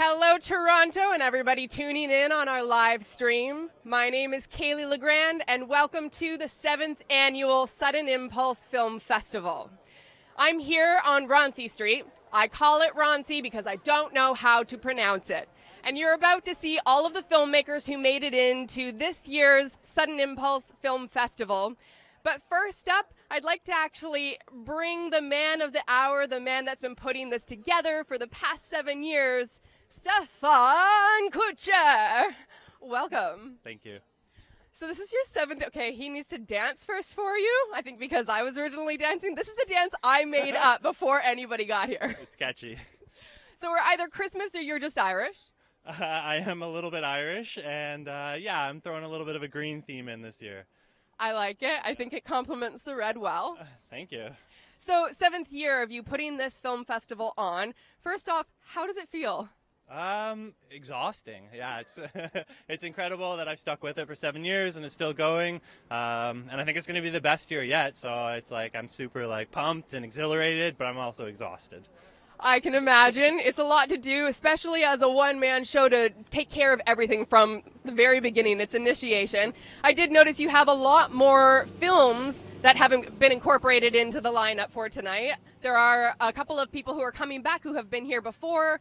Hello, Toronto, and everybody tuning in on our live stream. My name is Kaylee Legrand, and welcome to the 7th Annual Sudden Impulse Film Festival. I'm here on Roncy Street. I call it Roncy because I don't know how to pronounce it. And you're about to see all of the filmmakers who made it into this year's Sudden Impulse Film Festival. But first up, I'd like to actually bring the man of the hour, the man that's been putting this together for the past 7 years, Stefan Kucher. Welcome. Thank you. So this is your 7th. Okay, he needs to dance first for you. I think because I was originally dancing. This is the dance I made up before anybody got here. It's catchy. So we're either Christmas or you're just Irish. I am a little bit Irish, and yeah, I'm throwing a little bit of a green theme in this year. I like it. I think it complements the red well. Thank you. So 7th year of you putting this film festival on. First off, how does it feel? Exhausting. Yeah, it's it's incredible that I've stuck with it for 7 years and it's still going. And I think it's going to be the best year yet. So it's like I'm super pumped and exhilarated, but I'm also exhausted. I can imagine. It's a lot to do, especially as a one-man show to take care of everything from the very beginning, its initiation. I did notice you have a lot more films that haven't been incorporated into the lineup for tonight. There are a couple of people who are coming back who have been here before.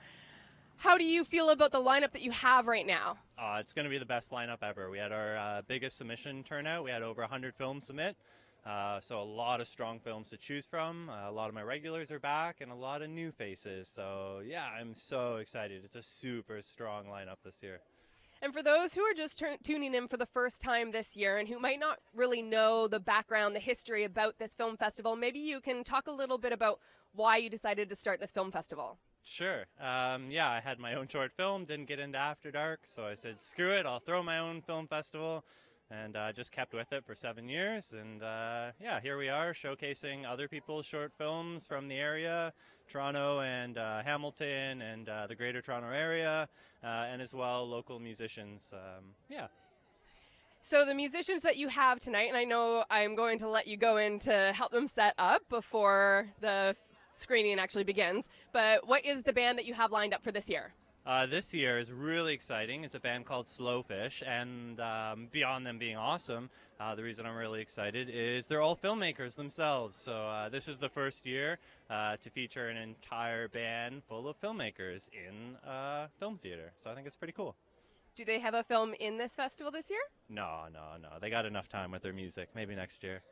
How do you feel about the lineup that you have right now? It's going to be the best lineup ever. We had our biggest submission turnout. We had over 100 films submit. So a lot of strong films to choose from. A lot of my regulars are back and a lot of new faces. So yeah, I'm so excited. It's a super strong lineup this year. And for those who are just tuning in for the first time this year and who might not really know the background, the history about this film festival, maybe you can talk a little bit about why you decided to start this film festival. Sure. Yeah, I had my own short film, didn't get into After Dark, so I said, screw it, I'll throw my own film festival. And just kept with it for 7 years. And yeah, here we are showcasing other people's short films from the area, Toronto and Hamilton and the Greater Toronto area, and as well local musicians. Yeah. So the musicians that you have tonight, and I know I'm going to let you go in to help them set up before the screening actually begins, but what is the band that you have lined up for this year? This year is really exciting. It's a band called Slowfish, and beyond them being awesome, the reason I'm really excited is they're all filmmakers themselves. So this is the first year to feature an entire band full of filmmakers in a film theater. So I think it's pretty cool. Do they have a film in this festival this year? No. They got enough time with their music. Maybe next year.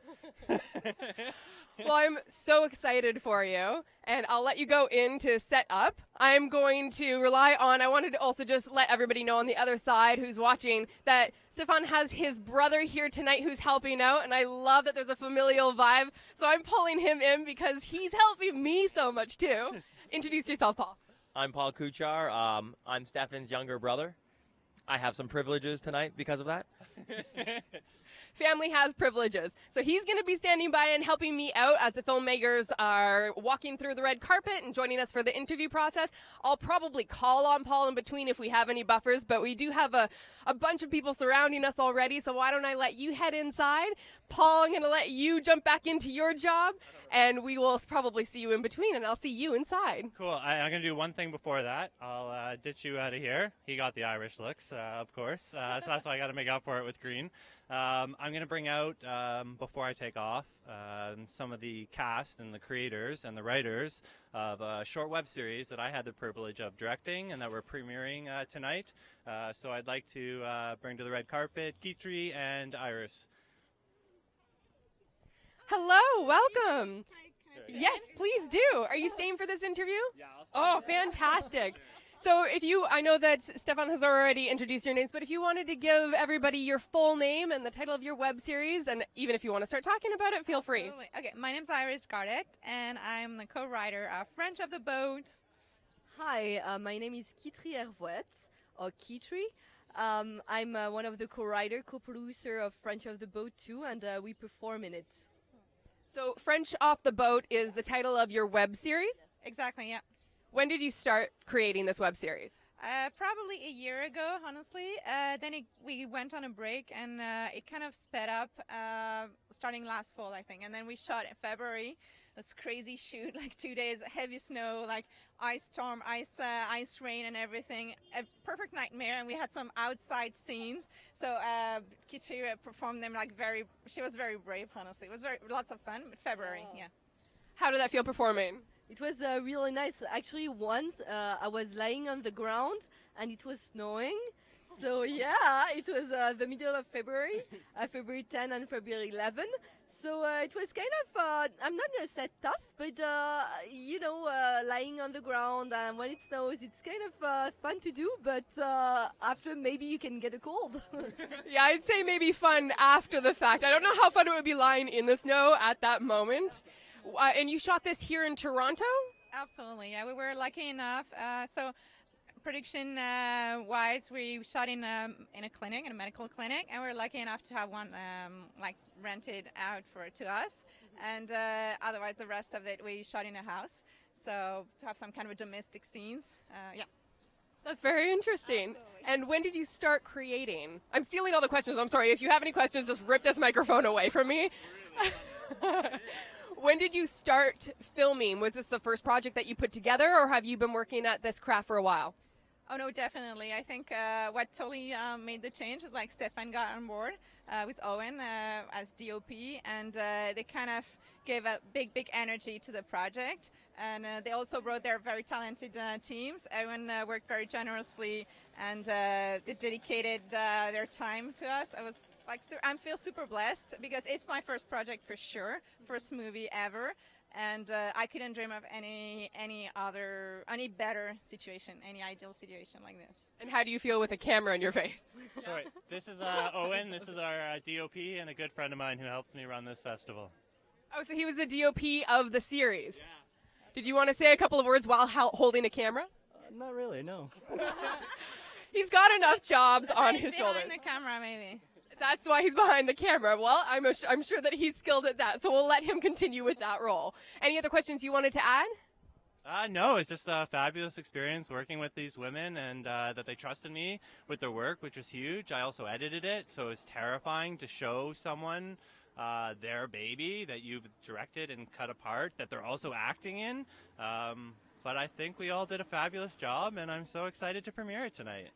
Well, I'm so excited for you, and I'll let you go in to set up. I'm going to rely on, I wanted to also just let everybody know on the other side who's watching that Stefan has his brother here tonight who's helping out, and I love that there's a familial vibe, so I'm pulling him in because he's helping me so much too. Introduce yourself, Paul. I'm Paul Kuchar. I'm Stefan's younger brother. I have some privileges tonight because of that. Family has privileges. So he's going to be standing by and helping me out as the filmmakers are walking through the red carpet and joining us for the interview process. I'll probably call on Paul in between if we have any buffers, but we do have a bunch of people surrounding us already, so why don't I let you head inside? Paul, I'm going to let you jump back into your job, and we will probably see you in between, and I'll see you inside. Cool. I'm going to do one thing before that. I'll ditch you out of here. He got the Irish looks, of course, so that's why I got to make up for it with green. I'm going to bring out, before I take off, some of the cast and the creators and the writers of a short web series that I had the privilege of directing and that we're premiering tonight. So I'd like to bring to the red carpet Kitri and Iris. Hello, welcome. Yes, please do. Are you staying for this interview? Yeah. Oh, fantastic. So I know that Stefan has already introduced your names, but if you wanted to give everybody your full name and the title of your web series, and even if you want to start talking about it, feel free. Absolutely. Okay, my name's Iris Gardet, and I'm the co-writer of French of the Boat. Hi, my name is Kitri Hervouet, or Kitri. I'm one of the co-writer, co-producer of French of the Boat too, and we perform in it. So French Off the Boat is the title of your web series? Exactly, yeah. When did you start creating this web series? Probably a year ago, honestly. Then we went on a break, and it kind of sped up starting last fall, I think. And then we shot in February this crazy shoot, like 2 days, heavy snow, like ice storm, ice rain and everything. A perfect nightmare, and we had some outside scenes. So Kitty performed them like she was very brave, honestly. It was lots of fun. February, yeah. How did that feel performing? It was really nice. Actually, once I was lying on the ground and it was snowing. So yeah, it was the middle of February, February 10 and February 11. So it was kind of, I'm not going to say tough, but lying on the ground and when it snows, it's kind of fun to do, but after maybe you can get a cold. Yeah, I'd say maybe fun after the fact. I don't know how fun it would be lying in the snow at that moment. And you shot this here in Toronto? Absolutely, yeah. We were lucky enough. So production wise, we shot in a clinic, in a medical clinic, and we were lucky enough to have one rented out to us. And otherwise, the rest of it we shot in a house. So to have some kind of domestic scenes, yeah. That's very interesting. Absolutely. And when did you start creating? I'm stealing all the questions. I'm sorry. If you have any questions, just rip this microphone away from me. When did you start filming? Was this the first project that you put together, or have you been working at this craft for a while? Oh no, definitely. I think what totally made the change is like Stefan got on board with Owen as DOP, and they kind of gave a big energy to the project. And they also brought their very talented teams. Owen worked very generously, and they dedicated their time to us. I feel super blessed because it's my first project for sure, first movie ever. And I couldn't dream of any better situation, any ideal situation like this. And how do you feel with a camera in your face? Sorry, this is Owen. This is our DOP and a good friend of mine who helps me run this festival. Oh, so he was the DOP of the series. Yeah. Did you want to say a couple of words while holding a camera? Not really, no. He's got enough jobs on his shoulders. Behind the camera, maybe. That's why he's behind the camera. Well, I'm sure that he's skilled at that, so we'll let him continue with that role. Any other questions you wanted to add? No, it's just a fabulous experience working with these women, and that they trusted me with their work, which was huge. I also edited it, so it was terrifying to show someone their baby that you've directed and cut apart, that they're also acting in. But I think we all did a fabulous job, and I'm so excited to premiere it tonight.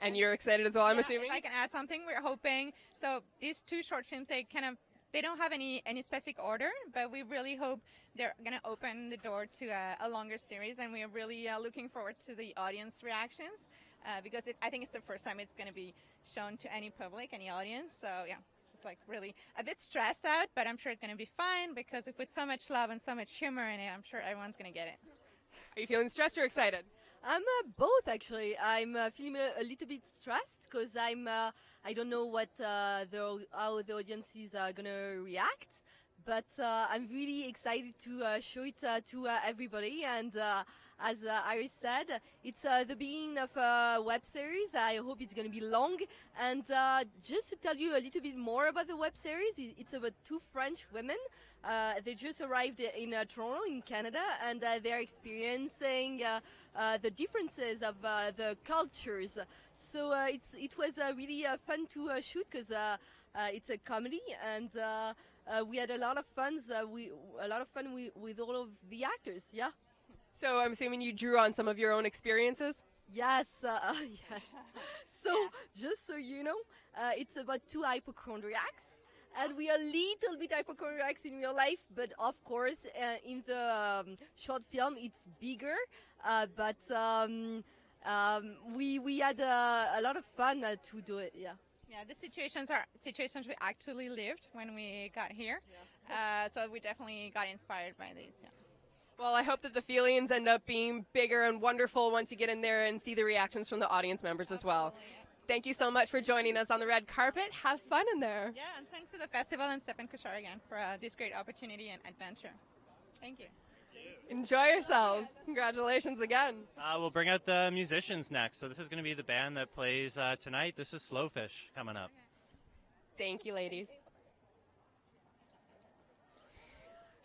And you're excited as well, I'm assuming? If I can add something, we're hoping, so these two short films, they don't have any specific order, but we really hope they're going to open the door to a longer series, and we are really looking forward to the audience reactions, because I think it's the first time it's going to be shown to any public, any audience, so yeah, it's just like really a bit stressed out, but I'm sure it's going to be fine, because we put so much love and so much humor in it. I'm sure everyone's going to get it. Are you feeling stressed or excited? I'm both, actually. I'm feeling a little bit stressed because I don't know how the audience is gonna react, but I'm really excited to show it to everybody. And as Iris said, it's the beginning of a web series. I hope it's gonna be long. And just to tell you a little bit more about the web series, it's about two French women. They just arrived in Toronto, in Canada, and they're experiencing the differences of the cultures. So it was really fun to shoot because it's a comedy, and we had a lot of fun. With all of the actors. Yeah. So I'm assuming you drew on some of your own experiences. Yes. Yes. So just so you know, it's about two hypochondriacs. And we are a little bit hypochondriacs in real life, but of course, in the short film, it's bigger. But we had a lot of fun to do it. Yeah. Yeah, the situations we actually lived when we got here. Yeah. So we definitely got inspired by these. Yeah. Well, I hope that the feelings end up being bigger and wonderful once you get in there and see the reactions from the audience members as well. Thank you so much for joining us on the red carpet. Have fun in there. Yeah, and thanks to the festival and Stefan Kuchar again for this great opportunity and adventure. Thank you. Enjoy yourselves. Congratulations again. We'll bring out the musicians next. So this is going to be the band that plays tonight. This is Slowfish coming up. Thank you, ladies.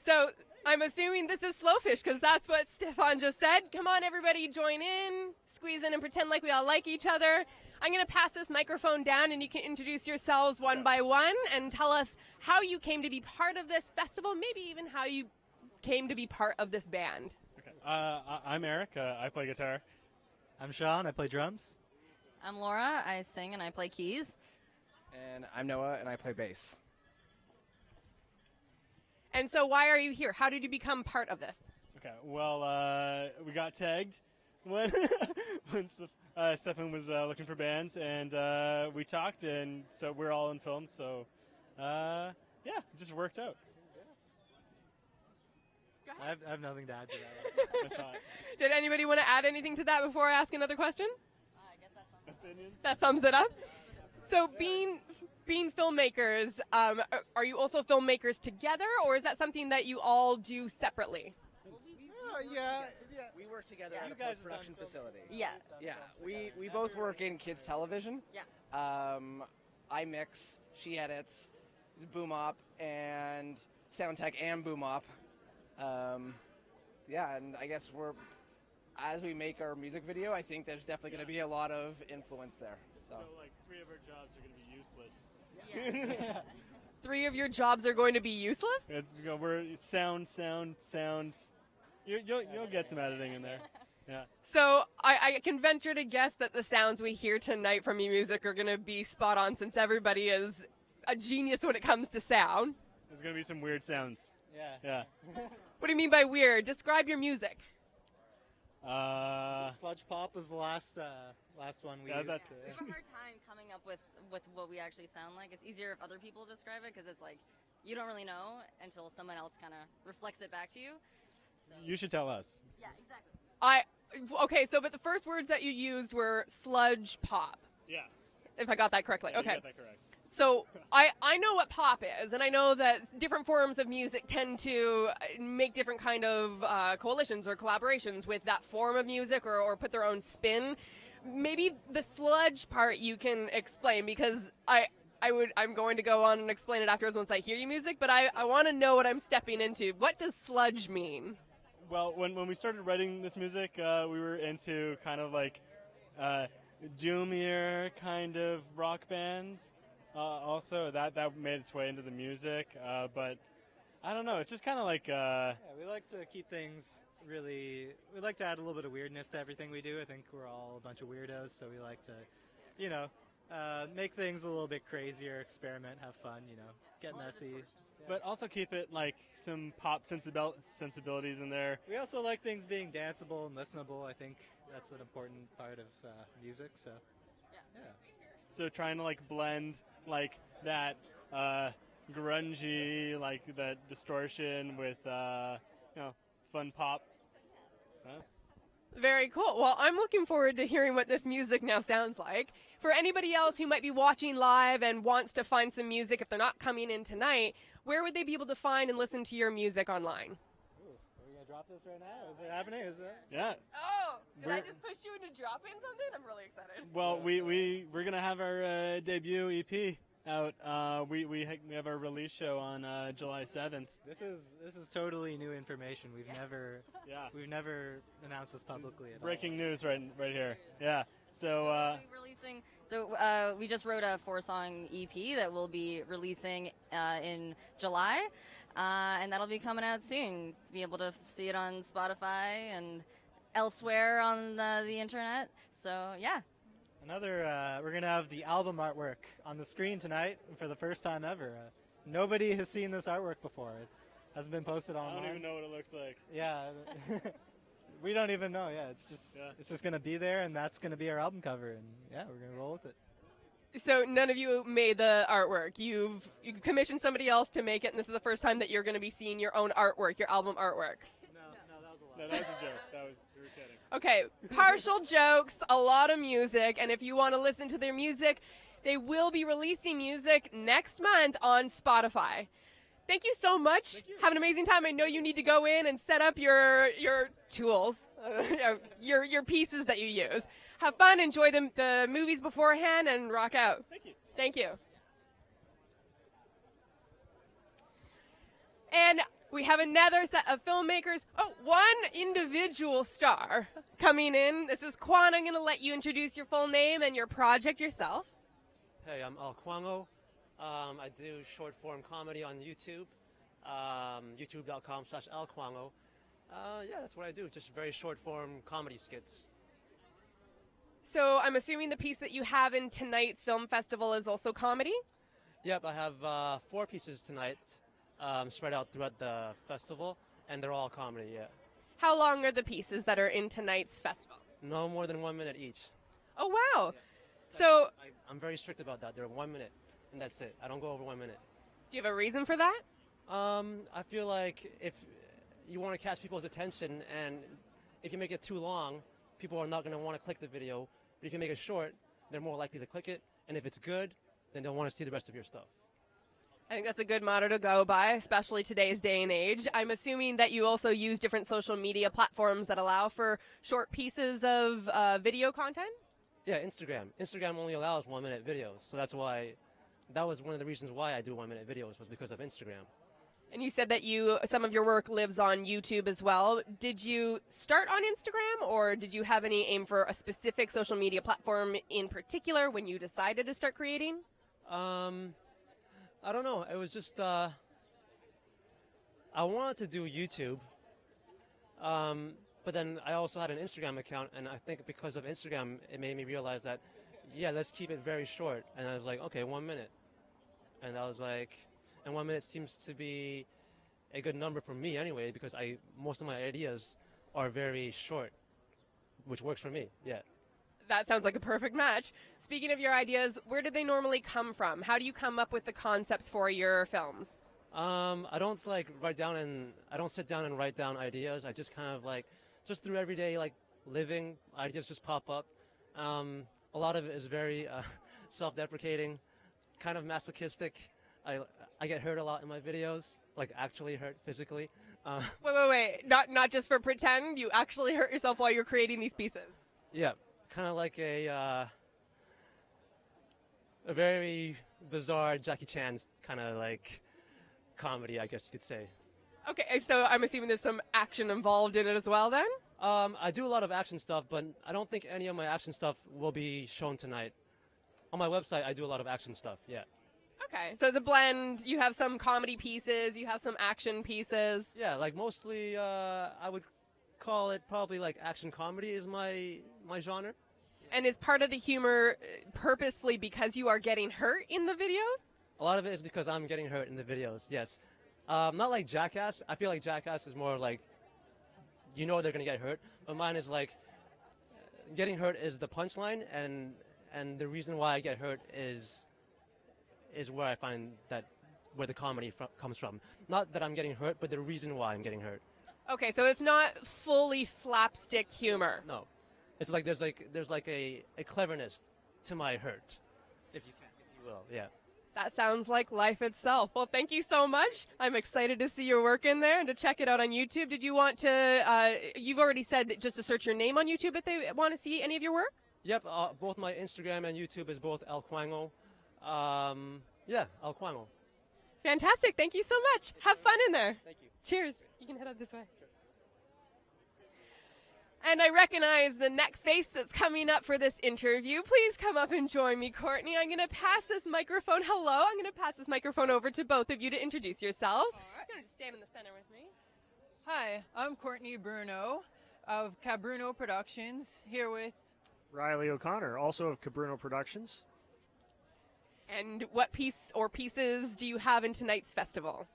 So I'm assuming this is Slowfish because that's what Stefan just said. Come on, everybody, join in, squeeze in and pretend like we all like each other. I'm going to pass this microphone down and you can introduce yourselves one by one and tell us how you came to be part of this festival, maybe even how you came to be part of this band? Okay. I'm Eric. I play guitar. I'm Sean. I play drums. I'm Laura. I sing and I play keys. And I'm Noah, and I play bass. And so why are you here? How did you become part of this? Okay. Well, we got tagged when Stefan was looking for bands, and we talked, and so we're all in film. So, yeah, it just worked out. I have nothing to add to that. Did anybody want to add anything to that before I ask another question? I guess that's That sums it up. So being filmmakers, are you also filmmakers together, or is that something that you all do separately? Yeah. We work together at a post-production facility. Yeah. Yeah, we both work in kids television. Yeah. I mix, she edits, boom op, and sound tech and boom op. Yeah, and I guess as we make our music video, I think there's definitely going to be a lot of influence there. So like 3 of our jobs are going to be useless. Yeah. 3 of your jobs are going to be useless? We're sound. You'll get some editing in there. Yeah. So I can venture to guess that the sounds we hear tonight from your music are going to be spot on, since everybody is a genius when it comes to sound. There's going to be some weird sounds. Yeah. What do you mean by weird? Describe your music. Sludge pop was the last one we used. We have a hard time coming up with what we actually sound like. It's easier if other people describe it, because it's like you don't really know until someone else kind of reflects it back to you. So. You should tell us. Yeah, exactly. Okay, so but the first words that you used were sludge pop. Yeah. If I got that correctly. Yeah, okay. You got that correct. So I know what pop is, and I know that different forms of music tend to make different kind of coalitions or collaborations with that form of music, or put their own spin. Maybe the sludge part you can explain, because I'm going to go on and explain it afterwards once I hear your music, but I want to know what I'm stepping into. What does sludge mean? Well, when we started writing this music, we were into kind of like doomier kind of rock bands. Also, that made its way into the music, but I don't know. It's just kind of like. Yeah, we like to keep things really. We like to add a little bit of weirdness to everything we do. I think we're all a bunch of weirdos, so we like to, make things a little bit crazier, experiment, have fun, get messy. But also keep it like some pop sensibilities in there. We also like things being danceable and listenable. I think that's an important part of music. So. Yeah. So trying to like blend like that grungy, like that distortion with fun pop. Very cool. Well, I'm looking forward to hearing what this music now sounds like. For anybody else who might be watching live and wants to find some music, if they're not coming in tonight, where would they be able to find and listen to your music online? Ooh, are we gonna drop this right now? Is it happening? Is it? Yeah. Oh, did I just push you into dropping something? I'm really excited. Well, we're gonna have our debut EP out. We have our release show on July 7th. This is totally new information. We've never announced this publicly at all. Breaking news right here. Yeah. So we'll be releasing. So we just wrote a 4-song EP that we'll be releasing in July, and that'll be coming out soon. Be able to see it on Spotify and elsewhere on the internet. So yeah. We're going to have the album artwork on the screen tonight for the first time ever. Nobody has seen this artwork before. It hasn't been posted online. I don't even know what it looks like. Yeah. We don't even know. Yeah, it's just going to be there, and that's going to be our album cover. And yeah, we're going to roll with it. So none of you made the artwork. You commissioned somebody else to make it, and this is the first time that you're going to be seeing your own artwork, your album artwork. No, that was a lie. No, that was a joke. We were kidding. Okay, partial jokes, a lot of music, and if you want to listen to their music, they will be releasing music next month on Spotify. Thank you so much. Have an amazing time. I know you need to go in and set up your tools, your pieces that you use. Have fun, enjoy the movies beforehand, and rock out. Thank you. Thank you. And we have another set of filmmakers. Oh, one individual star coming in. This is Quan. I'm going to let you introduce your full name and your project yourself. Hey, I'm Al Kwango. I do short form comedy on YouTube. youtube.com/alquango. Yeah, that's what I do. Just very short form comedy skits. So I'm assuming the piece that you have in tonight's film festival is also comedy? Yep, I have 4 pieces tonight spread out throughout the festival, and they're all comedy, yeah. How long are the pieces that are in tonight's festival? No more than 1 minute each. Oh, wow. Yeah. So I'm very strict about that. They're 1 minute, and that's it. I don't go over 1 minute. do you have a reason for that? I feel like if you want to catch people's attention, and if you make it too long, people are not going to want to click the video. But if you make it short, they're more likely to click it. And if it's good, then they'll want to see the rest of your stuff. I think that's a good motto to go by, especially today's day and age. I'm assuming that you also use different social media platforms that allow for short pieces of video content? Yeah, Instagram. Instagram only allows 1 minute videos. So that was one of the reasons why I do 1 minute videos, was because of Instagram. And you said that some of your work lives on YouTube as well. Did you start on Instagram, or did you have any aim for a specific social media platform in particular when you decided to start creating? I don't know. It was just, I wanted to do YouTube, but then I also had an Instagram account, and I think because of Instagram, it made me realize that, yeah, let's keep it very short. And I was like, okay, 1 minute. And I was like, and 1 minute seems to be a good number for me anyway, because most of my ideas are very short, which works for me, yeah. That sounds like a perfect match. Speaking of your ideas, where do they normally come from? How do you come up with the concepts for your films? I don't I don't sit down and write down ideas. I just kind of just through everyday living, ideas just pop up. A lot of it is very self-deprecating, kind of masochistic. I get hurt a lot in my videos, actually hurt physically. Wait. Not just for pretend. You actually hurt yourself while you're creating these pieces. Yeah, kind of like a very bizarre Jackie Chan kind of comedy, I guess you could say. Okay, so I'm assuming there's some action involved in it as well then? I do a lot of action stuff, but I don't think any of my action stuff will be shown tonight. On my website, I do a lot of action stuff, yeah. Okay, so it's a blend. You have some comedy pieces, you have some action pieces. Yeah, mostly I would call it probably action comedy is my genre. And is part of the humor purposefully because you are getting hurt in the videos? A lot of it is because I'm getting hurt in the videos, yes. Not like Jackass. I feel like Jackass is more they're going to get hurt. But mine is getting hurt is the punchline, and the reason why I get hurt is where I find where the comedy comes from. Not that I'm getting hurt, but the reason why I'm getting hurt. Okay, so it's not fully slapstick humor. No. It's there's a cleverness to my hurt, if you will, yeah. That sounds like life itself. Well, thank you so much. I'm excited to see your work in there and to check it out on YouTube. Did you want to, you've already said that just to search your name on YouTube if they want to see any of your work? Yep, both my Instagram and YouTube is both Alquango. Yeah, Alquango. Fantastic. Thank you so much. Have fun in there. Thank you. Cheers. You can head out this way. And I recognize the next face that's coming up for this interview. Please come up and join me, Courtney. I'm going to pass this microphone. Hello. I'm going to pass this microphone over to both of you to introduce yourselves. All right. You're going to just stand in the center with me. Hi, I'm Courtney Bruno of Cabruno Productions, here with Riley O'Connor, also of Cabruno Productions. And what piece or pieces do you have in tonight's festival?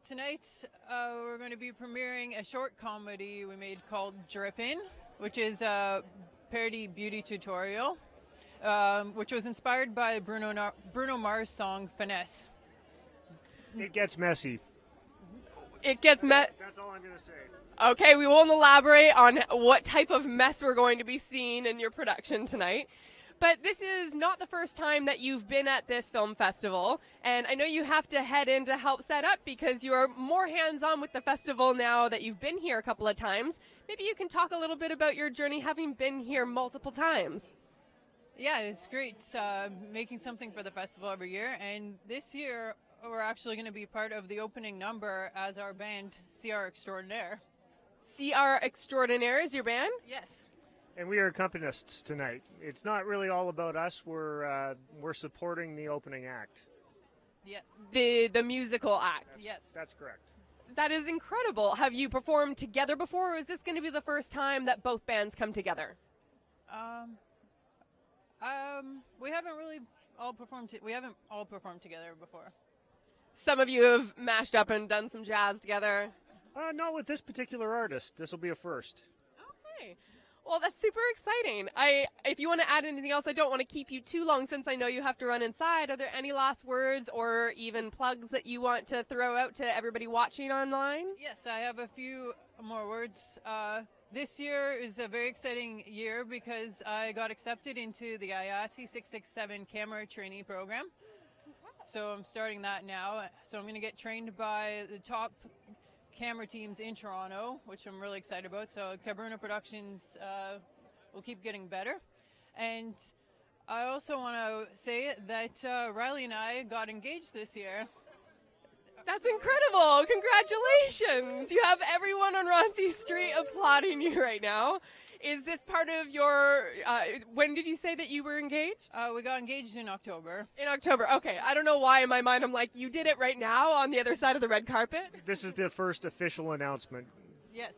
Tonight, we're going to be premiering a short comedy we made called Drippin', which is a parody beauty tutorial, which was inspired by Bruno Mars' song Finesse. It gets messy. It gets That's all I'm going to say. Okay, we won't elaborate on what type of mess we're going to be seeing in your production tonight. But this is not the first time that you've been at this film festival, and I know you have to head in to help set up because you're more hands-on with the festival now that you've been here a couple of times. Maybe you can talk a little bit about your journey having been here multiple times. Yeah, it's great making something for the festival every year, and this year we're actually going to be part of the opening number as our band, CR Extraordinaire. CR Extraordinaire is your band? Yes. And we are accompanists tonight. It's not really all about us. We're supporting the opening act. Yes. The musical act. Yes. That's correct. That is incredible. Have you performed together before, or is this going to be the first time that both bands come together? We haven't really all performed. We haven't all performed together before. Some of you have mashed up and done some jazz together. Not with this particular artist. This will be a first. Okay. Well, that's super exciting. If you want to add anything else, I don't want to keep you too long since I know you have to run inside. Are there any last words or even plugs that you want to throw out to everybody watching online? Yes, I have a few more words. This year is a very exciting year because I got accepted into the IATSE 667 camera trainee program. So I'm starting that now. So I'm going to get trained by the top camera teams in Toronto, which I'm really excited about. So Cabruna Productions will keep getting better. And I also want to say that Riley and I got engaged this year. That's incredible. Congratulations. You have everyone on Roncy Street applauding you right now. Is this part of your, when did you say that you were engaged? We got engaged in October. In October. Okay. I don't know why in my mind I'm like, you did it right now on the other side of the red carpet? This is the first official announcement. Yes.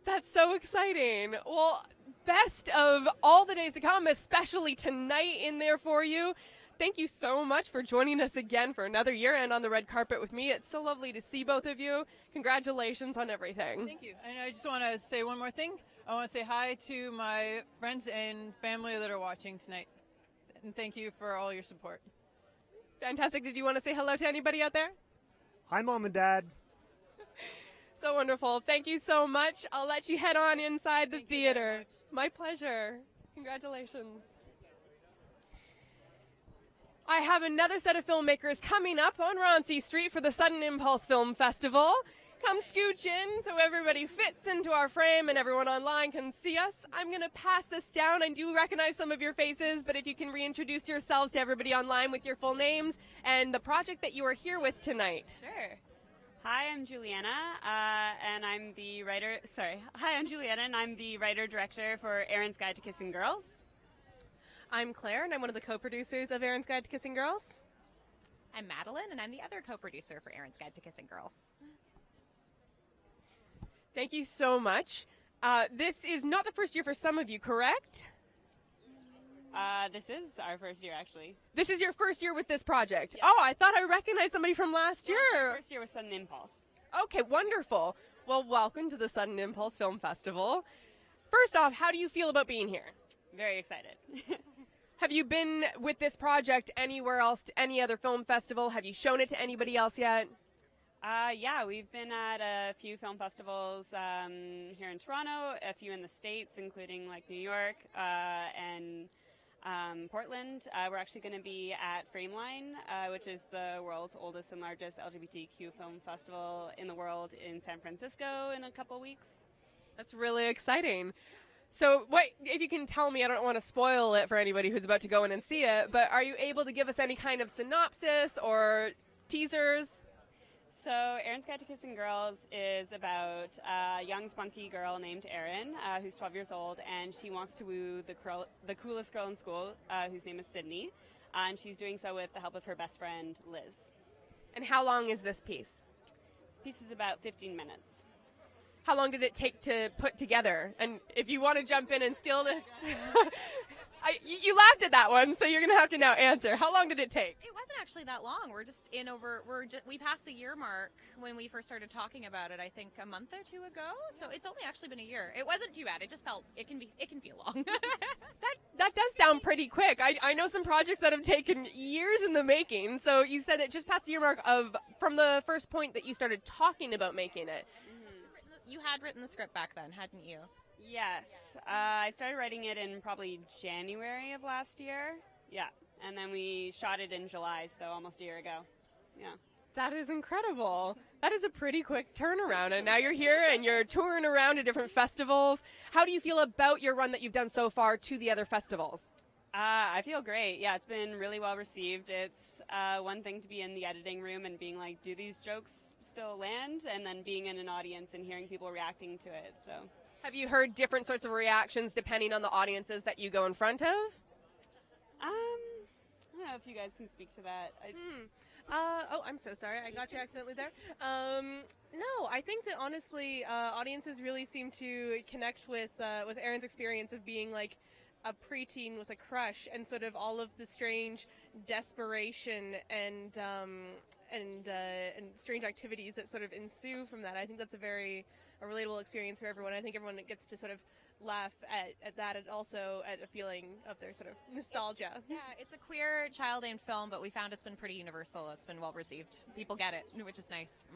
That's so exciting. Well, best of all the days to come, especially tonight in there for you. Thank you so much for joining us again for another year and on the red carpet with me. It's so lovely to see both of you. Congratulations on everything. Thank you. And I just want to say one more thing. I want to say hi to my friends and family that are watching tonight. And thank you for all your support. Fantastic. Did you want to say hello to anybody out there? Hi, Mom and Dad. So wonderful. Thank you so much. I'll let you head on inside the theater. My pleasure. Congratulations. I have another set of filmmakers coming up on Roncy Street for the Sudden Impulse Film Festival. Come scooch in so everybody fits into our frame and everyone online can see us. I'm going to pass this down. I do recognize some of your faces, but if you can reintroduce yourselves to everybody online with your full names and the project that you are here with tonight. Sure. Hi, I'm Juliana, and I'm the writer. Hi, I'm Juliana, and I'm the writer-director for Aaron's Guide to Kissing Girls. I'm Claire, and I'm one of the co-producers of Aaron's Guide to Kissing Girls. I'm Madeline, and I'm the other co-producer for Aaron's Guide to Kissing Girls. Thank you so much. This is not the first year for some of you, correct? This is our first year, actually. This is your first year with this project? Yeah. Oh, I thought I recognized somebody from last year. Our first year with Sudden Impulse. Okay, wonderful. Well, welcome to the Sudden Impulse Film Festival. First off, how do you feel about being here? Very excited. Have you been with this project anywhere else, to any other film festival? Have you shown it to anybody else yet? Yeah, we've been at a few film festivals here in Toronto, a few in the States, including like New York and Portland. We're actually going to be at Frameline, which is the world's oldest and largest LGBTQ film festival in the world in San Francisco in a couple weeks. That's really exciting. So what, if you can tell me, I don't want to spoil it for anybody who's about to go in and see it, but are you able to give us any kind of synopsis or teasers? So Aaron's Guide to Kissing Girls is about a young spunky girl named Erin who's 12 years old, and she wants to woo the coolest girl in school whose name is Sydney, and she's doing so with the help of her best friend Liz. And how long is this piece? This piece is about 15 minutes. How long did it take to put together? And if you want to jump in and steal this, you laughed at that one, so you're going to have to now answer. How long did it take? It wasn't actually that long. We're just we passed the year mark when we first started talking about it. I think a month or two ago. So it's only actually been a year. It wasn't too bad. It just felt it can feel long. That does sound pretty quick. I know some projects that have taken years in the making. So you said it just passed the year mark from the first point that you started talking about making it. You had written the script back then, hadn't you? Yes. I started writing it in probably January of last year. Yeah. And then we shot it in July, so almost a year ago. Yeah. That is incredible. That is a pretty quick turnaround. And now you're here and you're touring around to different festivals. How do you feel about your run that you've done so far to the other festivals? I feel great. Yeah, it's been really well received. It's one thing to be in the editing room and being like, do these jokes still land? And then being in an audience and hearing people reacting to it. So, have you heard different sorts of reactions depending on the audiences that you go in front of? I don't know if you guys can speak to that. I'm so sorry. I got you accidentally there. No, I think that honestly, audiences really seem to connect with Aaron's experience of being like a preteen with a crush, and sort of all of the strange desperation and strange activities that sort of ensue from that. I think that's a relatable experience for everyone. I think everyone gets to sort of laugh at that, and also at a feeling of their sort of nostalgia. Yeah, it's a queer child-aimed film, but we found it's been pretty universal. It's been well received. People get it, which is nice.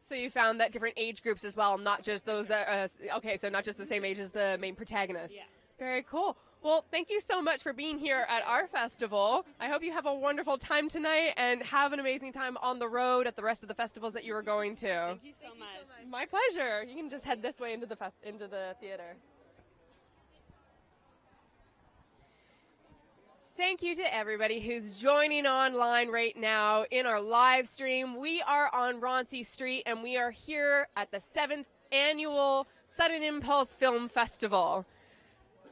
So you found that different age groups as well, not just those that so not just the same age as the main protagonist. Yeah. Very cool. Well, thank you so much for being here at our festival. I hope you have a wonderful time tonight and have an amazing time on the road at the rest of the festivals that you are going to. Thank you so much. My pleasure. You can just head this way into the theater. Thank you to everybody who's joining online right now in our live stream. We are on Roncy Street, and we are here at the 7th Annual Sudden Impulse Film Festival.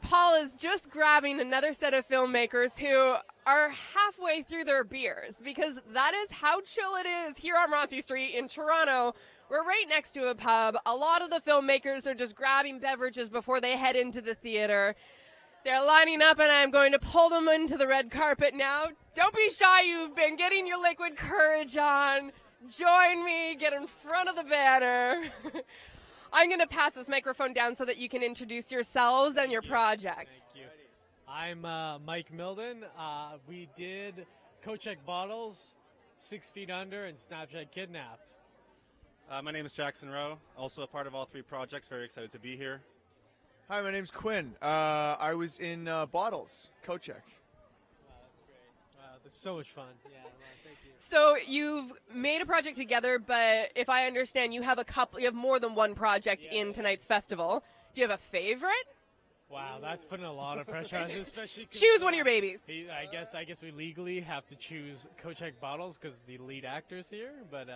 Paul is just grabbing another set of filmmakers who are halfway through their beers, because that is how chill it is here on Roncy Street in Toronto. We're right next to a pub. A lot of the filmmakers are just grabbing beverages before they head into the theater. They're lining up, and I'm going to pull them into the red carpet now. Don't be shy. You've been getting your liquid courage on. Join me. Get in front of the banner. I'm going to pass this microphone down so that you can introduce yourselves and your project. Thank you. I'm Mike Milden. We did Kochek Bottles, 6 Feet Under, and Snapchat Kidnap. My name is Jackson Rowe, also a part of all 3 projects. Very excited to be here. Hi, my name's Quinn. I was in Bottles, Kochek. Wow, that's great. Wow, that's so much fun. Yeah, well, thank you. So you've made a project together, but if I understand, you have more than one project in tonight's festival. Do you have a favorite? Wow, that's putting a lot of pressure on us, especially. Choose one of your babies. I guess we legally have to choose Kochek Bottles because the lead actor's here. But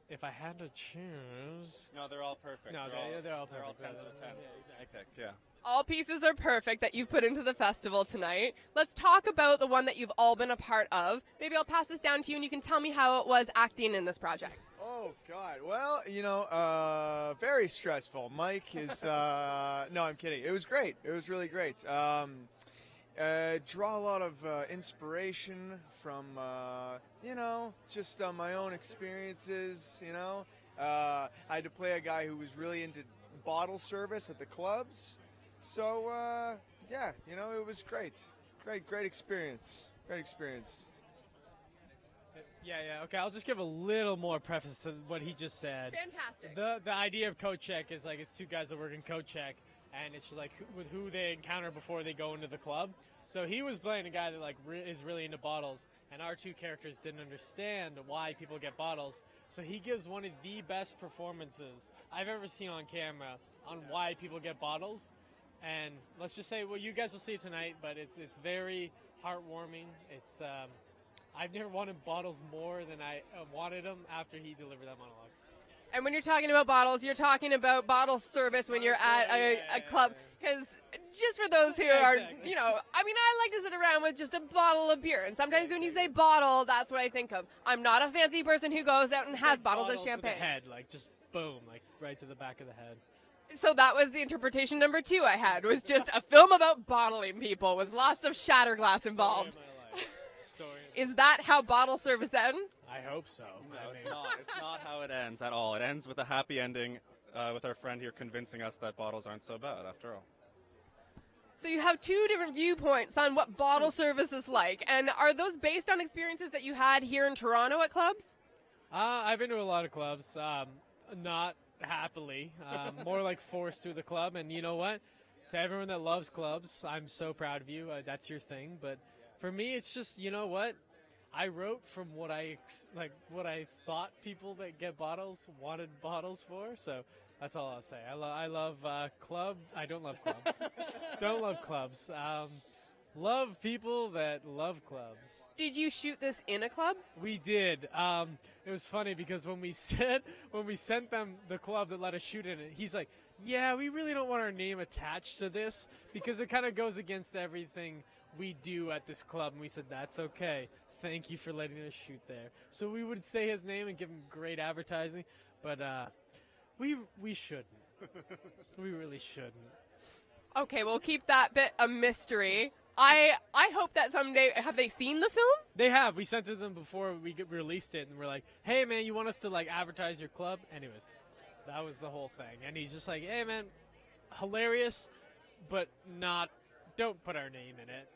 if I had to choose, No, they're all perfect. No, they're all perfect. They're all 10s out of 10. Yeah, exactly. Yeah. All pieces are perfect that you've put into the festival tonight. Let's talk about the one that you've all been a part of. Maybe I'll pass this down to you, and you can tell me how it was acting in this project. Oh, God. Well, very stressful. Mike is, no, I'm kidding. It was great. It was really great. Draw a lot of inspiration from, just my own experiences, I had to play a guy who was really into bottle service at the clubs. So, it was great. Great experience. Great experience. Yeah. Okay, I'll just give a little more preface to what he just said. Fantastic. The idea of Kochek is like it's 2 guys that work in Kochek, and it's just like with who they encounter before they go into the club. So he was playing a guy that is really into bottles, and our 2 characters didn't understand why people get bottles. So he gives one of the best performances I've ever seen on camera on why people get bottles. And let's just say, well, you guys will see it tonight, but it's very heartwarming. It's I've never wanted bottles more than I wanted them after he delivered that monologue. And when you're talking about bottles, you're talking about bottle service when you're at a club. Because just for those who are, exactly. I like to sit around with just a bottle of beer. And sometimes when you say bottle, that's what I think of. I'm not a fancy person who goes out and has bottles of Bottle champagne. to the head, just boom, right to the back of the head. So that was the interpretation number 2 I had, was just a film about bottling people with lots of shatter glass involved. Is that how bottle service ends? I hope so. No, it's not. It's not how it ends at all. It ends with a happy ending with our friend here convincing us that bottles aren't so bad after all. So you have 2 different viewpoints on what bottle service is like. And are those based on experiences that you had here in Toronto at clubs? I've been to a lot of clubs, not happily, more like forced through the club. And you know what? To everyone that loves clubs, I'm so proud of you. That's your thing. But for me, it's just, you know what? I wrote from what I thought people that get bottles wanted bottles for. So that's all I'll say. I love club. I don't love clubs. Don't love clubs. Love people that love clubs. Did you shoot this in a club? We did. It was funny because when we sent them the club that let us shoot in it, he's like, "Yeah, we really don't want our name attached to this because it kind of goes against everything we do at this club." And we said, "That's okay. thank you for letting us shoot there. So we would say his name and give him great advertising, but we shouldn't. We really shouldn't. Okay, we'll keep that bit a mystery. I hope that someday, have they seen the film? They have. We sent it to them before we released it, and we're like, hey, man, you want us to, like, advertise your club? Anyways, that was the whole thing. And he's just like, hey, man, hilarious, but don't put our name in it.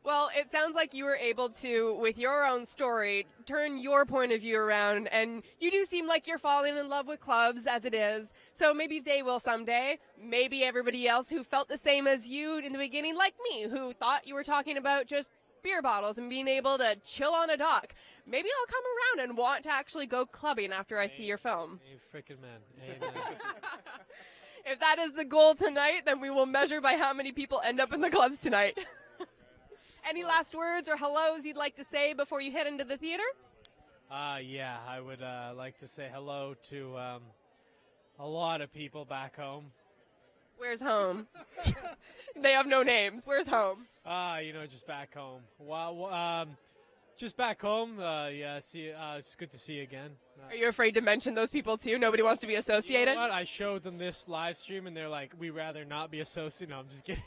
Well, it sounds like you were able to, with your own story, turn your point of view around, and you do seem like you're falling in love with clubs as it is, so maybe they will someday. Maybe everybody else who felt the same as you in the beginning, like me, who thought you were talking about just beer bottles and being able to chill on a dock. Maybe I'll come around and want to actually go clubbing after I see your film. Hey, frickin' man. Amen. If that is the goal tonight, then we will measure by how many people end up in the clubs tonight. Any last words or hellos you'd like to say before you head into the theater? Yeah, I would like to say hello to a lot of people back home. Where's home? They have no names. Where's home? Just back home. Well, just back home. Yeah, it's good to see you again. Are you afraid to mention those people too? Nobody wants to be associated? You know what? I showed them this live stream, and they're like, we'd rather not be associated. No, I'm just kidding.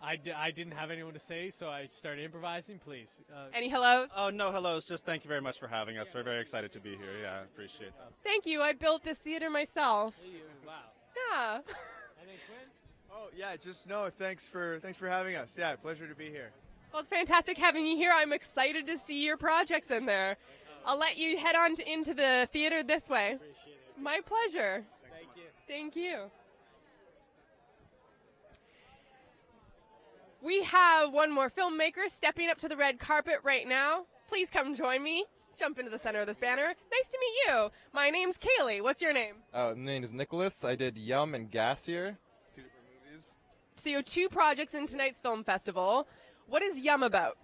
I didn't have anyone to say, so I started improvising. Please. Any hellos? Oh, no hellos. Just thank you very much for having us. We're very excited to be here. Yeah, appreciate that. Thank you. I built this theater myself. Wow. Yeah. And then Quinn? Oh yeah, thanks for having us. Yeah, pleasure to be here. Well, it's fantastic having you here. I'm excited to see your projects in there. I'll let you head on into the theater this way. Appreciate it. My pleasure. Thank you. Thank you. We have one more filmmaker stepping up to the red carpet right now. Please come join me. Jump into the center of this banner. Nice to meet you. My name's Kaylee. What's your name? My name is Nicholas. I did Yum and Gas here. 2 different movies. So you have 2 projects in tonight's film festival. What is Yum about?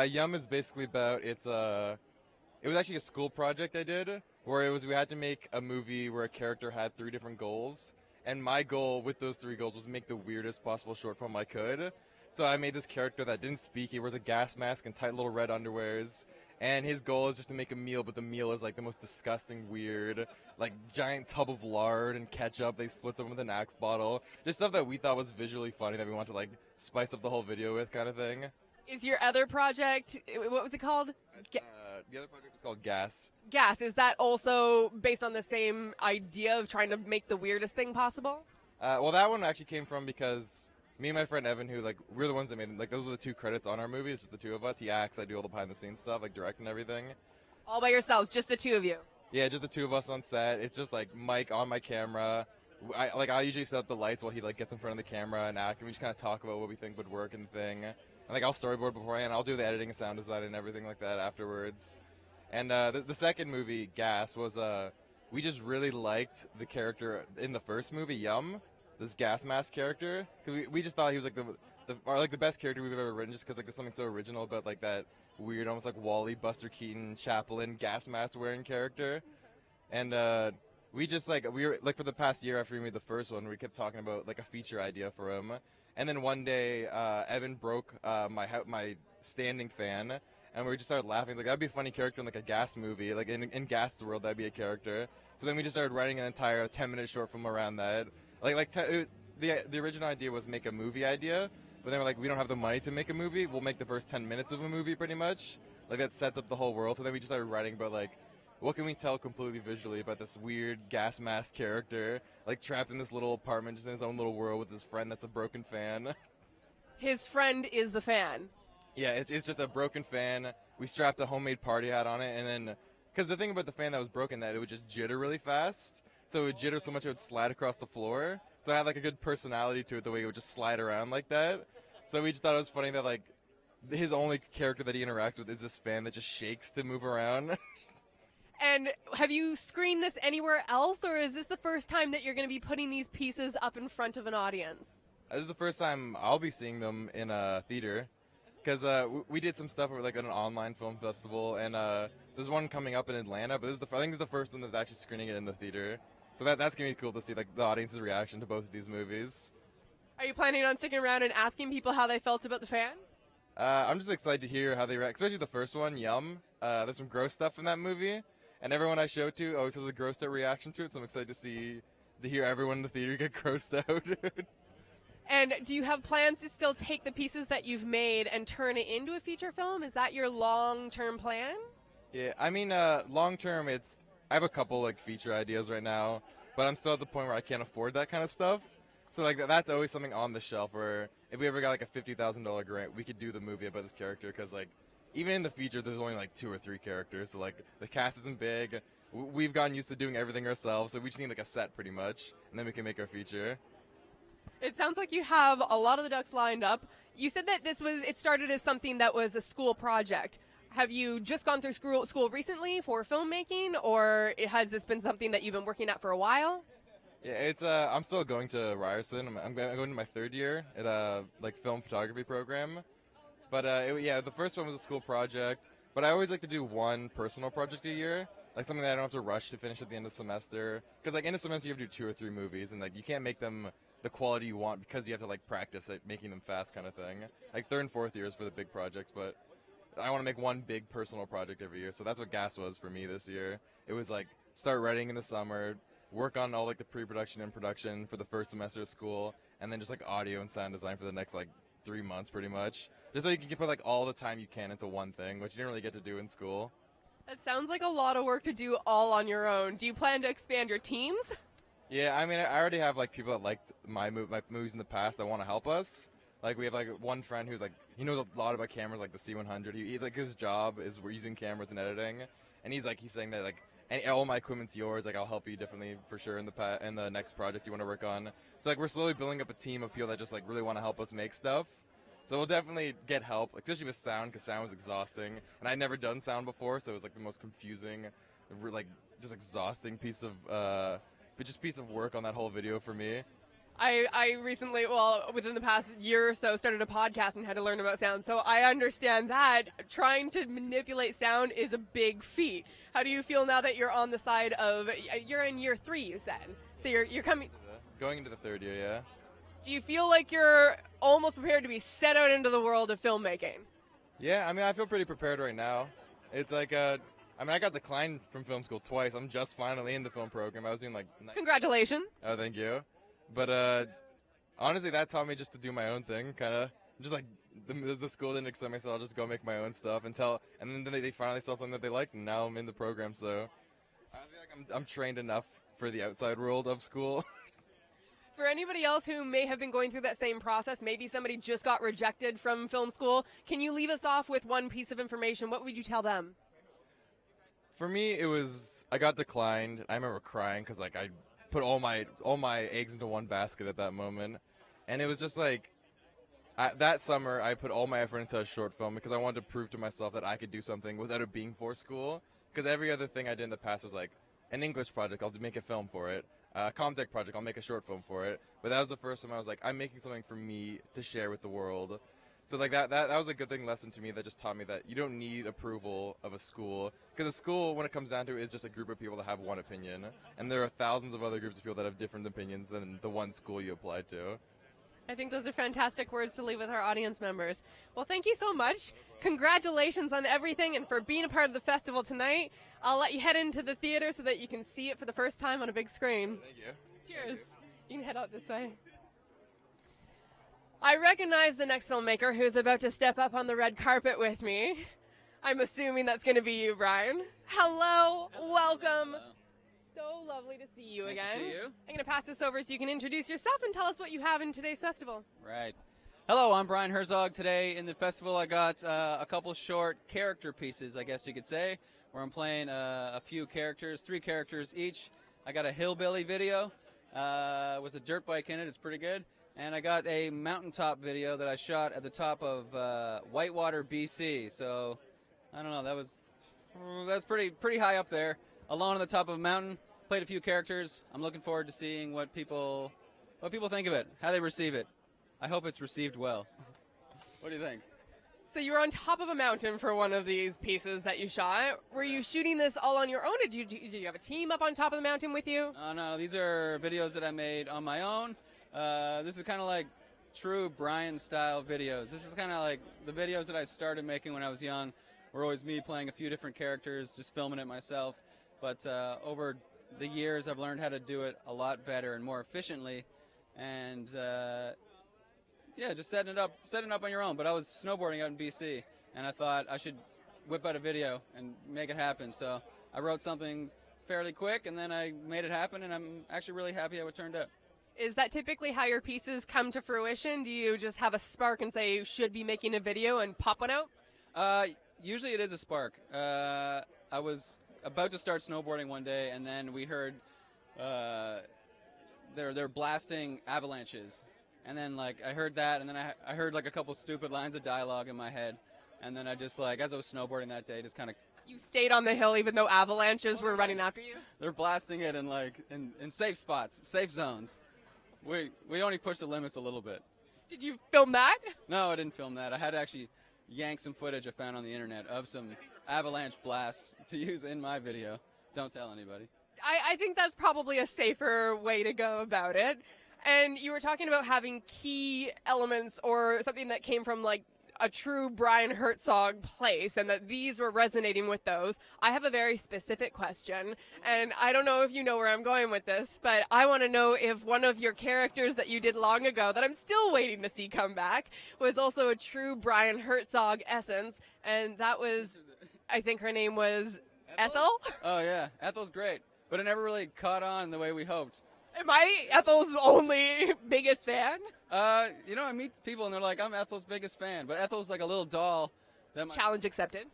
Yum is basically about, it was actually a school project I did, where we had to make a movie where a character had 3 different goals. And my goal with those 3 goals was make the weirdest possible short film I could. So I made this character that didn't speak. He wears a gas mask and tight little red underwears. And his goal is just to make a meal, but the meal is like the most disgusting, weird, like giant tub of lard and ketchup. They split them with an Axe bottle. Just stuff that we thought was visually funny that we wanted to like spice up the whole video with, kind of thing. Is your other project, what was it called? The other project was called Gas. Gas. Is that also based on the same idea of trying to make the weirdest thing possible? Well, that one actually came from because me and my friend Evan, who, like, we're the ones that made it. Like, those were the 2 credits on our movie. It's just the 2 of us. He acts, I do all the behind-the-scenes stuff, like, directing everything. All by yourselves, just the 2 of you? Yeah, just the 2 of us on set. It's just, like, Mike on my camera. I usually set up the lights while he, like, gets in front of the camera and act, and we just kind of talk about what we think would work and the thing. And, like, I'll storyboard beforehand. I'll do the editing and sound design and everything like that afterwards. And the second movie, Gas, was, we just really liked the character in the first movie, Yum. This gas mask character, because we just thought he was like the best character we've ever written, just because like there's something so original about like that weird, almost like Wally, Buster Keaton, Chaplin gas mask wearing character, and we were like for the past year after we made the first one, we kept talking about like a feature idea for him, and then one day Evan broke my standing fan, and we just started laughing like that'd be a funny character in like a Gas movie, like in Gas World that'd be a character. So then we just started writing an entire 10-minute short film around that. The original idea was make a movie idea, but then we're like, we don't have the money to make a movie. We'll make the first 10 minutes of a movie pretty much. Like that sets up the whole world. So then we just started writing about like, what can we tell completely visually about this weird gas mask character, like trapped in this little apartment, just in his own little world with his friend that's a broken fan. His friend is the fan. Yeah, it's just a broken fan. We strapped a homemade party hat on it, and then, because the thing about the fan that was broken, that it would just jitter really fast. So it would jitter so much it would slide across the floor. So it had like a good personality to it, the way it would just slide around like that. So we just thought it was funny that like his only character that he interacts with is this fan that just shakes to move around. And have you screened this anywhere else, or is this the first time that you're going to be putting these pieces up in front of an audience? This is the first time I'll be seeing them in a theater, because we did some stuff with like an online film festival, and there's one coming up in Atlanta, but I think this is the first one that's actually screening it in the theater. So that's going to be cool to see like the audience's reaction to both of these movies. Are you planning on sticking around and asking people how they felt about the fan? I'm just excited to hear how they react, especially the first one, Yum. There's some gross stuff in that movie, and everyone I show to always has a grossed out reaction to it, so I'm excited to hear everyone in the theater get grossed out. And do you have plans to still take the pieces that you've made and turn it into a feature film? Is that your long-term plan? Yeah, I mean, long term, I have a couple like feature ideas right now, but I'm still at the point where I can't afford that kind of stuff. So like that's always something on the shelf where if we ever got like a $50,000 grant, we could do the movie about this character because like even in the feature, there's only like 2 or 3 characters. So like the cast isn't big. We've gotten used to doing everything ourselves, so we just need like a set pretty much, and then we can make our feature. It sounds like you have a lot of the ducks lined up. You said that it started as something that was a school project. Have you just gone through school recently for filmmaking, or has this been something that you've been working at for a while? Yeah, it's I'm still going to Ryerson. I'm going to my 3rd year at a like film photography program. But yeah, the first one was a school project. But I always like to do one personal project a year, like something that I don't have to rush to finish at the end of the semester. Because like in a semester you have to do 2 or 3 movies, and like you can't make them the quality you want because you have to like practice at making them fast, kind of thing. Like 3rd and 4th years for the big projects, but I want to make one big personal project every year. So that's what GAS was for me this year. It was like start writing in the summer, work on all like the pre-production and production for the first semester of school, and then just like audio and sound design for the next like 3 months pretty much. Just so you can put like all the time you can into one thing, which you didn't really get to do in school. That sounds like a lot of work to do all on your own. Do you plan to expand your teams? Yeah, I mean, I already have like people that liked my movies in the past that want to help us. Like we have like one friend who's like he knows a lot about cameras, like the C100. He like his job is we're using cameras and editing, and he's saying that like all my equipment's yours. Like I'll help you differently for sure in the next project you want to work on. So like we're slowly building up a team of people that just like really want to help us make stuff. So we'll definitely get help, especially with sound, because sound was exhausting, and I'd never done sound before, so it was like the most confusing, like just exhausting piece of work on that whole video for me. I recently, within the past year or so, started a podcast and had to learn about sound. So I understand that trying to manipulate sound is a big feat. How do you feel now that you're on the side of, you're in year 3, you said. So you're coming. Going into the 3rd year, yeah. Do you feel like you're almost prepared to be set out into the world of filmmaking? Yeah, I mean, I feel pretty prepared right now. It's like, I got declined from film school twice. I'm just finally in the film program. I was doing like... Congratulations. Oh, thank you. But honestly, that taught me just to do my own thing, kind of. Just like the school didn't accept me, so I'll just go make my own stuff and then they finally saw something that they liked, and now I'm in the program. So I feel like I'm trained enough for the outside world of school. For anybody else who may have been going through that same process, maybe somebody just got rejected from film school, can you leave us off with one piece of information? What would you tell them? For me, I got declined. I remember crying because like I put all my eggs into one basket at that moment, and it was just like that summer I put all my effort into a short film because I wanted to prove to myself that I could do something without it being for school. Because every other thing I did in the past was like an English project, I'll make a film for it. A Comtech project, I'll make a short film for it. But that was the first time I was like, I'm making something for me to share with the world. So like that was a good lesson to me that just taught me that you don't need approval of a school. Because a school, when it comes down to it, is just a group of people that have one opinion. And there are thousands of other groups of people that have different opinions than the one school you applied to. I think those are fantastic words to leave with our audience members. Well, thank you so much. Congratulations on everything and for being a part of the festival tonight. I'll let you head into the theater so that you can see it for the first time on a big screen. Thank you. Cheers. You can head out this way. I recognize the next filmmaker who's about to step up on the red carpet with me. I'm assuming that's going to be you, Brian. Hello. Welcome. Hello. So lovely to see you Nice again. to see you. I'm going to pass this over so you can introduce yourself and tell us what you have in today's festival. Right. Hello, I'm Brian Herzog. Today in the festival I got a couple short character pieces, I guess you could say, where I'm playing a few characters, 3 characters each. I got a hillbilly video with a dirt bike in it. It's pretty good. And I got a mountaintop video that I shot at the top of Whitewater, BC. So, I don't know, that's pretty high up there. Alone on the top of a mountain, played a few characters. I'm looking forward to seeing what people think of it, how they receive it. I hope it's received well. What do you think? So you were on top of a mountain for one of these pieces that you shot. Were you shooting this all on your own, or did you have a team up on top of the mountain with you? No, these are videos that I made on my own. This is kind of like true Brian-style videos. This is kind of like the videos that I started making when I was young. Were always me playing a few different characters, just filming it myself. But over the years, I've learned how to do it a lot better and more efficiently. And yeah, just setting it up on your own. But I was snowboarding out in BC, and I thought I should whip out a video and make it happen. So I wrote something fairly quick, and then I made it happen, and I'm actually really happy how it turned out. Is that typically how your pieces come to fruition? Do you just have a spark and say you should be making a video and pop one out? Usually it is a spark. I was about to start snowboarding one day, and then we heard they're blasting avalanches. And then like I heard that, and then I heard like a couple stupid lines of dialogue in my head. And then I just like, as I was snowboarding that day, just kind of... You stayed on the hill even though avalanches were running after you? They're blasting it in like in safe spots, safe zones. We only push the limits a little bit. Did you film that? No, I didn't film that. I had to actually yank some footage I found on the internet of some avalanche blasts to use in my video. Don't tell anybody. I think that's probably a safer way to go about it. And you were talking about having key elements or something that came from like a true Brian Herzog place, and that these were resonating with those. I have a very specific question, and I don't know if you know where I'm going with this, but I want to know if one of your characters that you did long ago that I'm still waiting to see come back was also a true Brian Herzog essence, and that was, I think her name was Ethel? Oh yeah, Ethel's great, but it never really caught on the way we hoped. Am I Ethel's only biggest fan? You know, I meet people and they're like, I'm Ethel's biggest fan, but Ethel's like a little doll. Challenge accepted.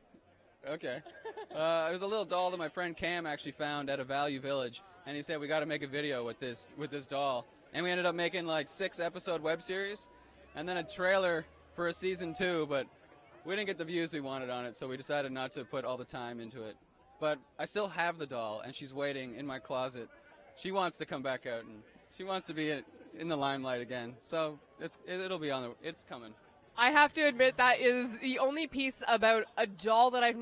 Okay. It was a little doll that my friend Cam actually found at a Value Village, and he said we got to make a video with this doll, and we ended up making like 6-episode web series, and then a trailer for a season 2, but we didn't get the views we wanted on it, so we decided not to put all the time into it. But I still have the doll, and she's waiting in my closet. She wants to come back out, and she wants to be in the limelight again. So it'll be on it's coming. I have to admit that is the only piece about a doll that I've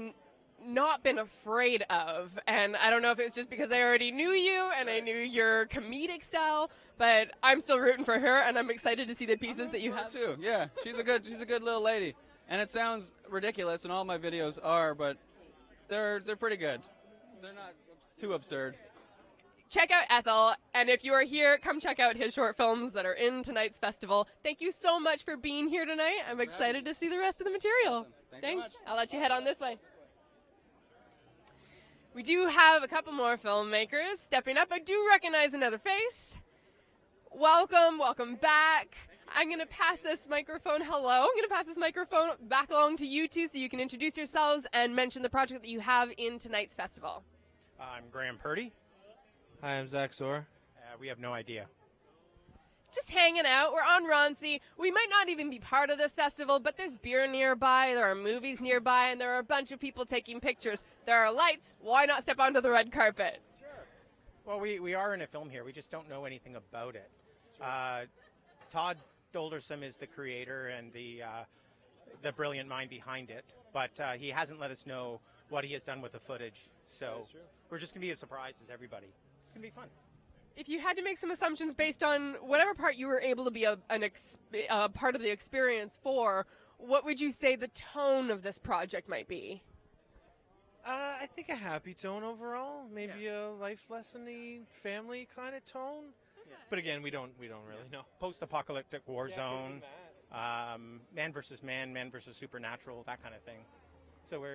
not been afraid of. And I don't know if it's just because I already knew you and I knew your comedic style, but I'm still rooting for her, and I'm excited to see the pieces that you have. Too. Yeah, she's a good little lady. And it sounds ridiculous, and all my videos are, but they're pretty good. They're not too absurd. Check out Ethel, and if you are here, come check out his short films that are in tonight's festival. Thank you so much for being here tonight. I'm excited to see the rest of the material. Awesome. Thanks. I'll let you head on this way. We do have a couple more filmmakers stepping up. I do recognize another face. Welcome back. I'm going to pass this microphone, I'm going to pass this microphone back along to you two so you can introduce yourselves and mention the project that you have in tonight's festival. I'm Graham Purdy. Hi, I'm Zach Soar. We have no idea. Just hanging out. We're on Roncy. We might not even be part of this festival, but there's beer nearby, there are movies nearby, and there are a bunch of people taking pictures. There are lights. Why not step onto the red carpet? Sure. Well, we are in a film here. We just don't know anything about it. Todd Dolderson is the creator and the brilliant mind behind it, but he hasn't let us know what he has done with the footage. So we're just going to be as surprised as everybody. It's going to be fun. If you had to make some assumptions based on whatever part you were able to be a part of the experience for, what would you say the tone of this project might be? I think a happy tone overall. Maybe a life lesson-y, family kind of tone. Yeah. But again, we don't really know. Post-apocalyptic war zone, man versus man, man versus supernatural, that kind of thing. So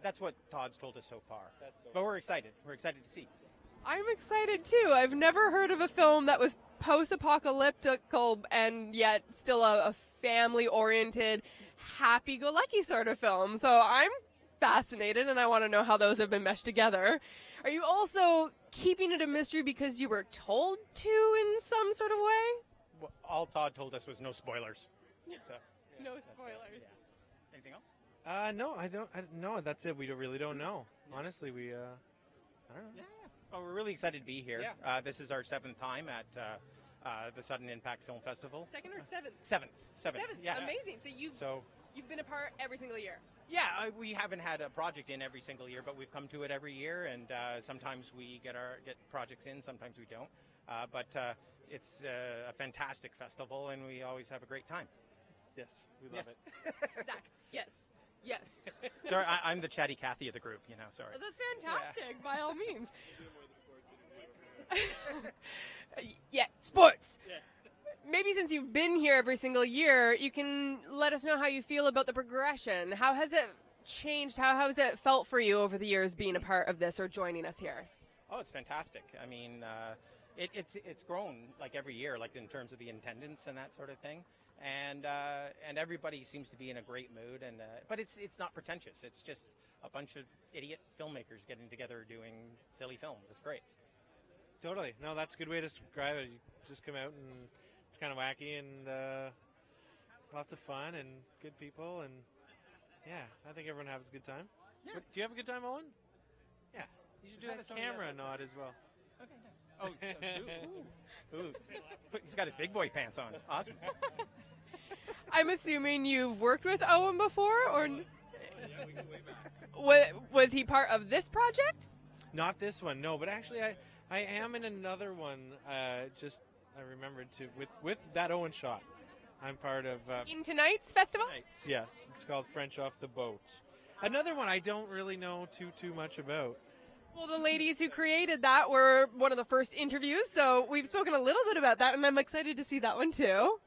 that's what Todd's told us so far. But we're excited. We're excited to see. I'm excited too. I've never heard of a film that was post-apocalyptical and yet still a family-oriented, happy-go-lucky sort of film. So I'm fascinated, and I want to know how those have been meshed together. Are you also keeping it a mystery because you were told to in some sort of way? Well, all Todd told us was no spoilers. So, no spoilers. Anything else? No, I don't. No, that's it. We really don't know. Honestly, I don't know. Yeah. Well, we're really excited to be here. Yeah. This is our 7th time at the Sudden Impact Film Festival. 2nd or 7th? 7th. 7th. Yeah. Amazing. So you've been a part every single year. Yeah, we haven't had a project in every single year, but we've come to it every year, and sometimes we get projects in, sometimes we don't. But it's a fantastic festival, and we always have a great time. Yes, we love it. Zach, yes. Yes. Sorry, I'm the chatty Cathy of the group, sorry. That's fantastic, by all means. Yeah, sports. Yeah. Maybe since you've been here every single year, you can let us know how you feel about the progression. How has it changed? How has it felt for you over the years being a part of this or joining us here? Oh, it's fantastic. I mean, it's grown like every year, like in terms of the attendance and that sort of thing. And everybody seems to be in a great mood, but it's not pretentious. It's just a bunch of idiot filmmakers getting together doing silly films. It's great. Totally. No, that's a good way to describe it. You just come out and it's kind of wacky and lots of fun and good people, and yeah, I think everyone has a good time. Yeah. But do you have a good time, Owen? Yeah. You should do Yeah, that Sony camera has that nod too. as well. Okay, nice. Oh, ooh. He's got his big boy pants on. Awesome. I'm assuming you've worked with Owen before, or Yeah, we go way back. was he part of this project? Not this one, no. But actually, I am in another one. I remembered with that Owen shot. I'm part of In tonight's festival? Nights, yes. It's called French Off the Boat. Another one I don't really know too much about. Well, the ladies who created that were one of the first interviews, so we've spoken a little bit about that, and I'm excited to see that one too.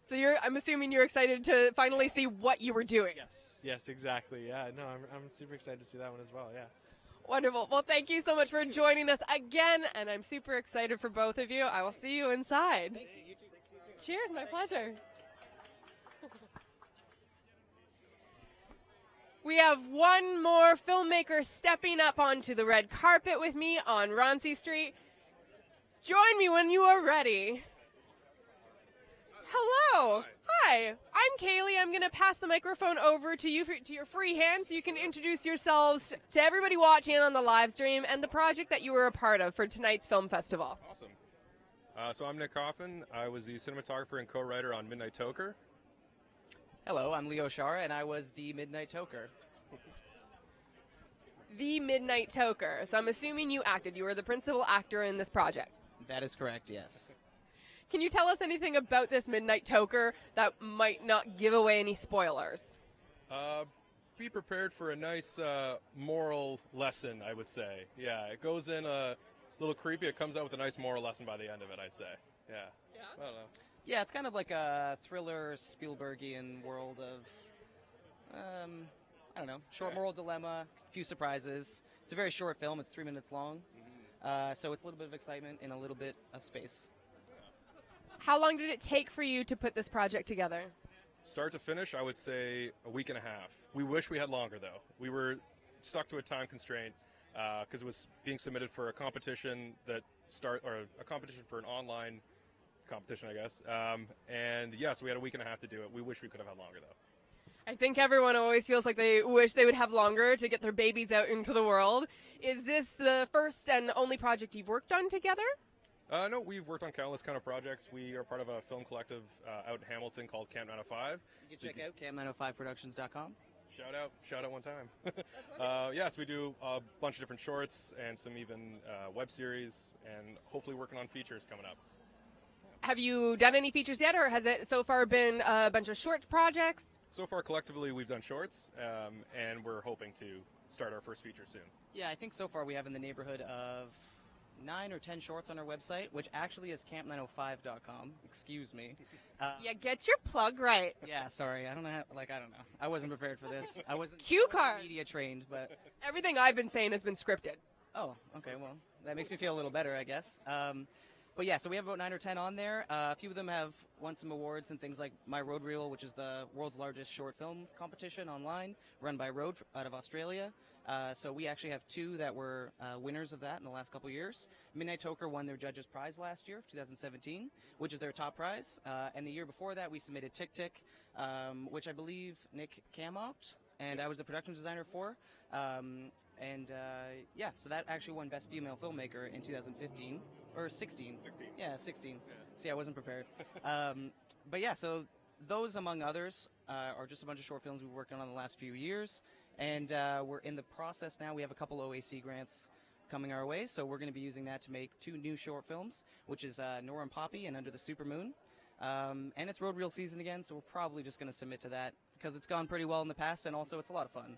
So I'm assuming you're excited to finally see what you were doing. Yes, exactly. Yeah, no, I'm super excited to see that one as well. Yeah. Wonderful. Well, thank you so much for joining us again, and I'm super excited for both of you. I will see you inside. Thank you. You too. Cheers, my pleasure. We have one more filmmaker stepping up onto the red carpet with me on Roncy Street. Join me when you are ready. Hello. Hi. I'm Kaylee. I'm going to pass the microphone over to you to your free hand so you can introduce yourselves to everybody watching on the live stream and the project that you were a part of for tonight's film festival. Awesome. So I'm Nick Coffin. I was the cinematographer and co-writer on Midnight Toker. Hello, I'm Leo Shara, and I was the Midnight Toker. The Midnight Toker. So I'm assuming you acted. You were the principal actor in this project. That is correct, yes. Can you tell us anything about this Midnight Toker that might not give away any spoilers? Be prepared for a nice moral lesson, I would say. Yeah, it goes in a little creepy. It comes out with a nice moral lesson by the end of it, I'd say. Yeah. I don't know. Yeah, it's kind of like a thriller Spielbergian world of, I don't know, short moral dilemma, a few surprises. It's a very short film. It's 3 minutes long. So it's a little bit of excitement in a little bit of space. How long did it take for you to put this project together? Start to finish, I would say a week and a half. We wish we had longer, though. We were stuck to a time constraint because it was being submitted for a competition a competition for an online competition, I guess. And yes, we had a week and a half to do it. We wish we could have had longer, though. I think everyone always feels like they wish they would have longer to get their babies out into the world. Is this the first and only project you've worked on together? No, we've worked on countless kind of projects. We are part of a film collective out in Hamilton called Camp 905. You can check out camp905productions.com. Shout out one time. Yes, we do a bunch of different shorts and some even web series, and hopefully working on features coming up. Have you done any features yet, or has it so far been a bunch of short projects? So far, collectively, we've done shorts, and we're hoping to start our first feature soon. Yeah, I think so far we have in the neighborhood of 9 or 10 shorts on our website, which actually is camp905.com. Excuse me. Yeah, get your plug right. Yeah, sorry. I don't know. I don't know. I wasn't prepared for this. I wasn't Cue card. media trained, but Everything I've been saying has been scripted. oh, okay. Well, that makes me feel a little better, I guess. But yeah, so we have about 9 or 10 on there. A few of them have won some awards and things like My Road Reel, which is the world's largest short film competition online, run by Road out of Australia. So we actually have 2 that were winners of that in the last couple years. Midnight Toker won their Judges Prize last year, 2017, which is their top prize. And the year before that, we submitted Tick Tick, which I believe Nick Camopt, and I was the production designer for. Yeah, so that actually won Best Female Filmmaker in 2015. Or 16. 16. Yeah, 16. Yeah. See, I wasn't prepared. But yeah, so those, among others, are just a bunch of short films we've worked on the last few years. And we're in the process now. We have a couple OAC grants coming our way, so we're going to be using that to make 2 new short films, which is Nora and Poppy and Under the Supermoon. And it's road reel season again, so we're probably just going to submit to that because it's gone pretty well in the past, and also it's a lot of fun.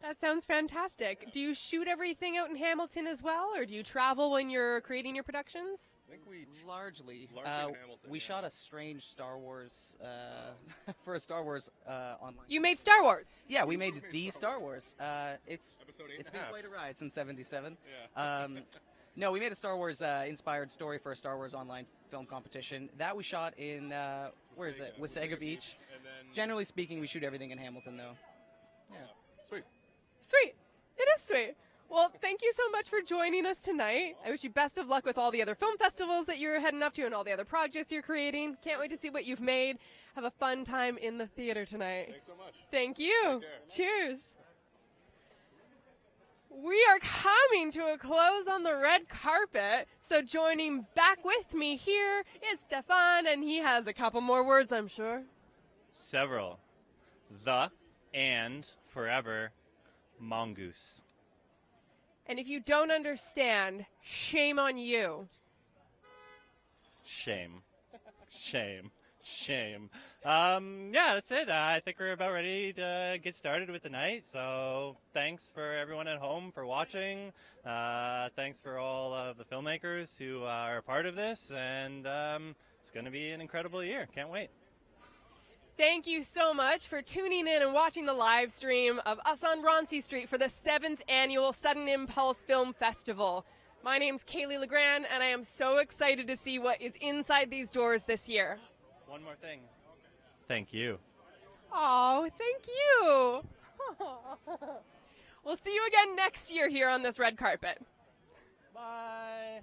That sounds fantastic. Do you shoot everything out in Hamilton as well, or do you travel when you're creating your productions? I think we largely. in Hamilton, We shot a strange Star Wars for a Star Wars online. You made Star Wars. Yeah, we made the Star Wars. It's Episode 8 it's and a been half. quite a ride since '77. Yeah. No, we made a Star Wars inspired story for a Star Wars online film competition that we shot in where is it? Wasaga Beach. And then Generally speaking, we shoot everything in Hamilton, though. Yeah. Sweet. Sweet. It is sweet. Well, thank you so much for joining us tonight. I wish you best of luck with all the other film festivals that you're heading up to and all the other projects you're creating. Can't wait to see what you've made. Have a fun time in the theater tonight. Thanks so much. Thank you. Take care. Cheers. We are coming to a close on the red carpet, so joining back with me here is Stefan, and he has a couple more words, I'm sure. Several. The and forever mongoose. And if you don't understand, shame on you. Shame. Shame. Shame. Yeah, that's it. I think we're about ready to get started with the night. So thanks for everyone at home for watching. Thanks for all of the filmmakers who are a part of this. And it's going to be an incredible year. Can't wait. Thank you so much for tuning in and watching the live stream of us on Roncy Street for the 7th annual Sudden Impulse Film Festival. My name's Kaylee Legrand, and I am so excited to see what is inside these doors this year. One more thing. Thank you. Oh, thank you. We'll see you again next year here on this red carpet. Bye.